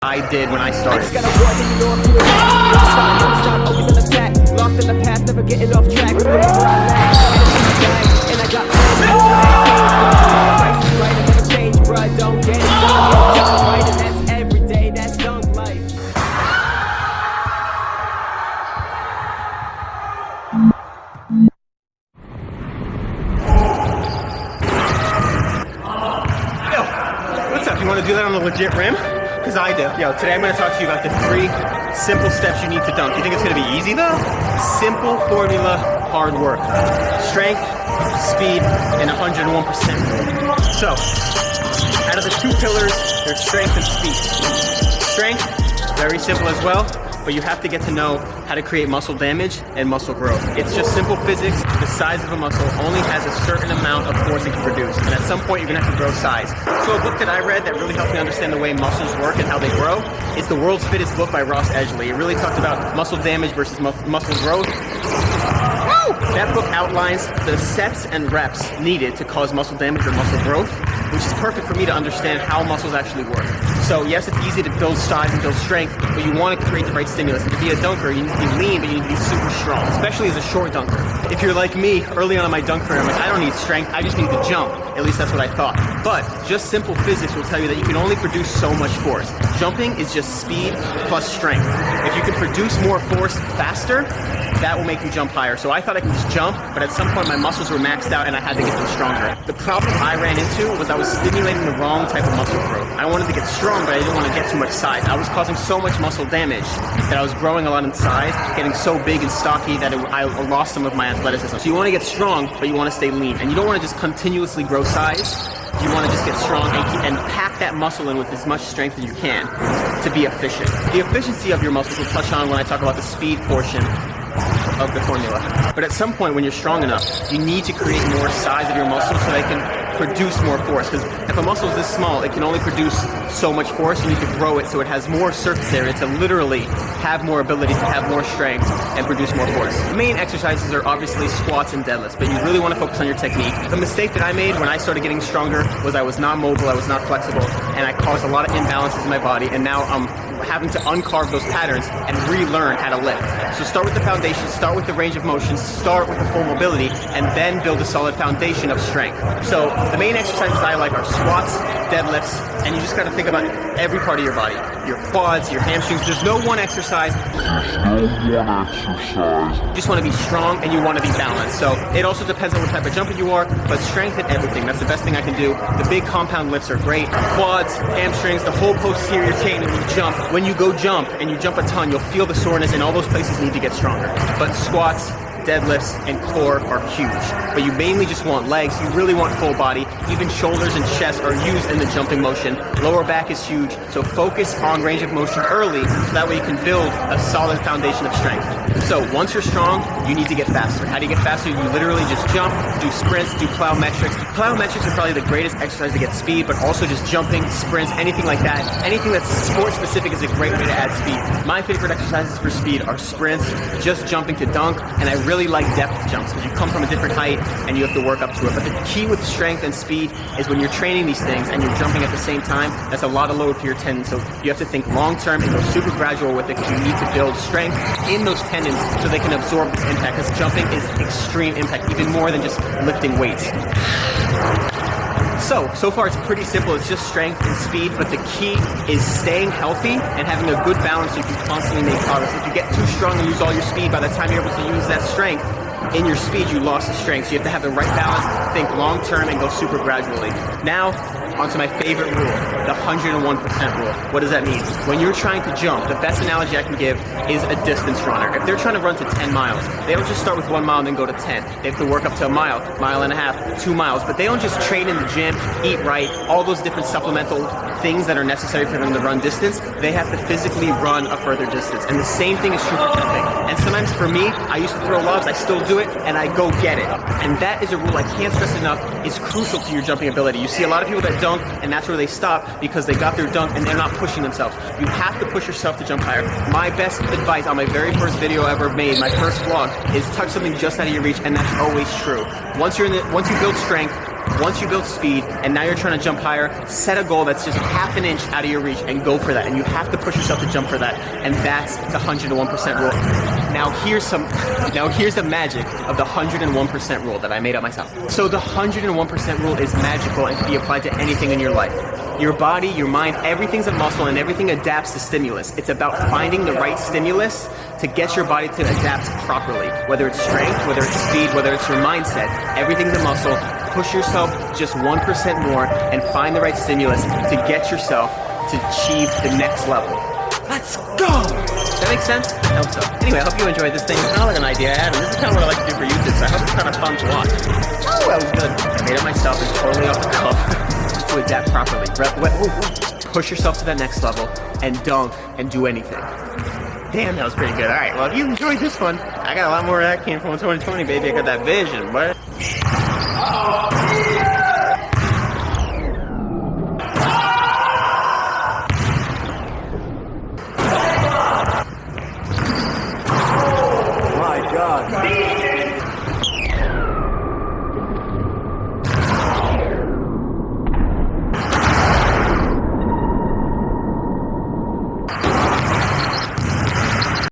I did when I started. I just got a boy, then you know I'm doing it. Always on attack, locked in the path, never getting off track. Wherever I land, and I got price is right, I never change, bro. I don't get it done right, and that's every day. That's dunk life. Yo, what's up? You want to do that on a legit rim? Because I do. Yo, today I'm going to talk to you about the 3 simple steps you need to dunk. You think it's going to be easy though? Simple formula, hard work. Strength, speed, and 101%. So, out of the 2 pillars, there's strength and speed. Strength, very simple as well, but you have to get to know how to create muscle damage and muscle growth. It's just simple physics. The size of a muscle only has a certain amount of force it can produce, and at some point you're gonna have to grow size. So a book that I read that really helped me understand the way muscles work and how they grow is The World's Fittest Book by Ross Edgley. It really talked about muscle damage versus muscle growth. That book outlines the sets and reps needed to cause muscle damage or muscle growth, which is perfect for me to understand how muscles actually work. So yes, it's easy to build size and build strength, but you want to create the right stimulus. And to be a dunker, you need to be lean, but you need to be super strong, especially as a short dunker. If you're like me, early on in my dunk career, I'm like, I don't need strength, I just need to jump. At least that's what I thought. But just simple physics will tell you that you can only produce so much force. Jumping is just speed plus strength. If you can produce more force faster, that will make you jump higher. So I thought I could just jump, but at some point my muscles were maxed out and I had to get them stronger. The problem I ran into was I was stimulating the wrong type of muscle growth. I wanted to get strong, but I didn't want to get too much size. I was causing so much muscle damage that I was growing a lot in size, getting so big and stocky that I lost some of my athleticism. So you want to get strong, but you want to stay lean. And you don't want to just continuously grow size. You want to just get strong and pack that muscle in with as much strength as you can to be efficient. The efficiency of your muscles we'll touch on when I talk about the speed portion of the formula. But at some point when you're strong enough, you need to create more size of your muscles so they can produce more force. Because if a muscle is this small, it can only produce so much force. You need to grow it so it has more surface area to literally have more ability to have more strength and produce more force. The main exercises are obviously squats and deadlifts, but you really want to focus on your technique. The mistake that I made when I started getting stronger was I was not mobile, I was not flexible, and I caused a lot of imbalances in my body, and now I'm having to uncarve those patterns and relearn how to lift. So start with the foundation, start with the range of motion, start with the full mobility, and then build a solid foundation of strength. So the main exercises I like are squats, deadlifts, and you just got to think about every part of your body. Your quads, your hamstrings. There's no one exercise. You just want to be strong and you want to be balanced. So it also depends on what type of jumper you are, but strength in everything. That's the best thing I can do. The big compound lifts are great. Quads, hamstrings, the whole posterior chain when you jump. When you go jump and you jump a ton, you'll feel the soreness and all those places need to get stronger. But squats, deadlifts, and core are huge. But you mainly just want legs. You really want full body. Even shoulders and chest are used in the jumping motion. Lower back is huge. So focus on range of motion early so that way you can build a solid foundation of strength. So once you're strong, you need to get faster. How do you get faster? You literally just jump, do sprints, do plyometrics. Plyometrics are probably the greatest exercise to get speed, but also just jumping, sprints, anything like that. Anything that's sport specific is a great way to add speed. My favorite exercises for speed are sprints, just jumping to dunk, and I really like depth jumps because you come from a different height and you have to work up to it. But the key with strength and speed is when you're training these things and you're jumping at the same time, that's a lot of load for your tendons. So you have to think long term and go super gradual with it because you need to build strength in those tendons so they can absorb this impact, because jumping is extreme impact, even more than just lifting weights. So far it's pretty simple. It's just strength and speed, but the key is staying healthy and having a good balance so you can constantly make progress. If you get too strong and lose all your speed, by the time you're able to use that strength in your speed, you lost the strength. So you have to have the right balance, think long term, and go super gradually. Now, onto my favorite rule, the 101% rule. What does that mean? When you're trying to jump, the best analogy I can give is a distance runner. If they're trying to run to 10 miles, they don't just start with 1 mile and then go to 10. They have to work up to a mile, mile and a half, 2 miles. But they don't just train in the gym, eat right, all those different supplemental things that are necessary for them to run distance. They have to physically run a further distance. And the same thing is true for jumping. And sometimes for me, I used to throw lobs, I still do it, and I go get it. And that is a rule I can't stress enough, is crucial to your jumping ability. You see a lot of people that dunk, and that's where they stop because they got their dunk and they're not pushing themselves. You have to push yourself to jump higher. My best advice on my very first video I ever made, my first vlog, is touch something just out of your reach, and that's always true. Once you build strength, Once you build speed and now you're trying to jump higher, set a goal that's just half an inch out of your reach and go for that. And you have to push yourself to jump for that. And that's the 101% rule. Now here's the magic of the 101% rule that I made up myself. So the 101% rule is magical and can be applied to anything in your life. Your body, your mind, everything's a muscle and everything adapts to stimulus. It's about finding the right stimulus to get your body to adapt properly. Whether it's strength, whether it's speed, whether it's your mindset, everything's a muscle. Push yourself just 1% more and find the right stimulus to get yourself to achieve the next level. Let's go! That makes sense? I hope so. Anyway, I hope you enjoyed this thing. It's kind of like an idea I had, and this is kind of what I like to do for YouTube, so I hope it's kind of fun to watch. Oh, that was good. I made it myself and totally off the cuff to adapt properly. Push yourself to that next level and dunk and do anything. Damn, that was pretty good. Alright, well, if you enjoyed this one, I got a lot more where that came from in 2020, baby. I got that vision, but... My God.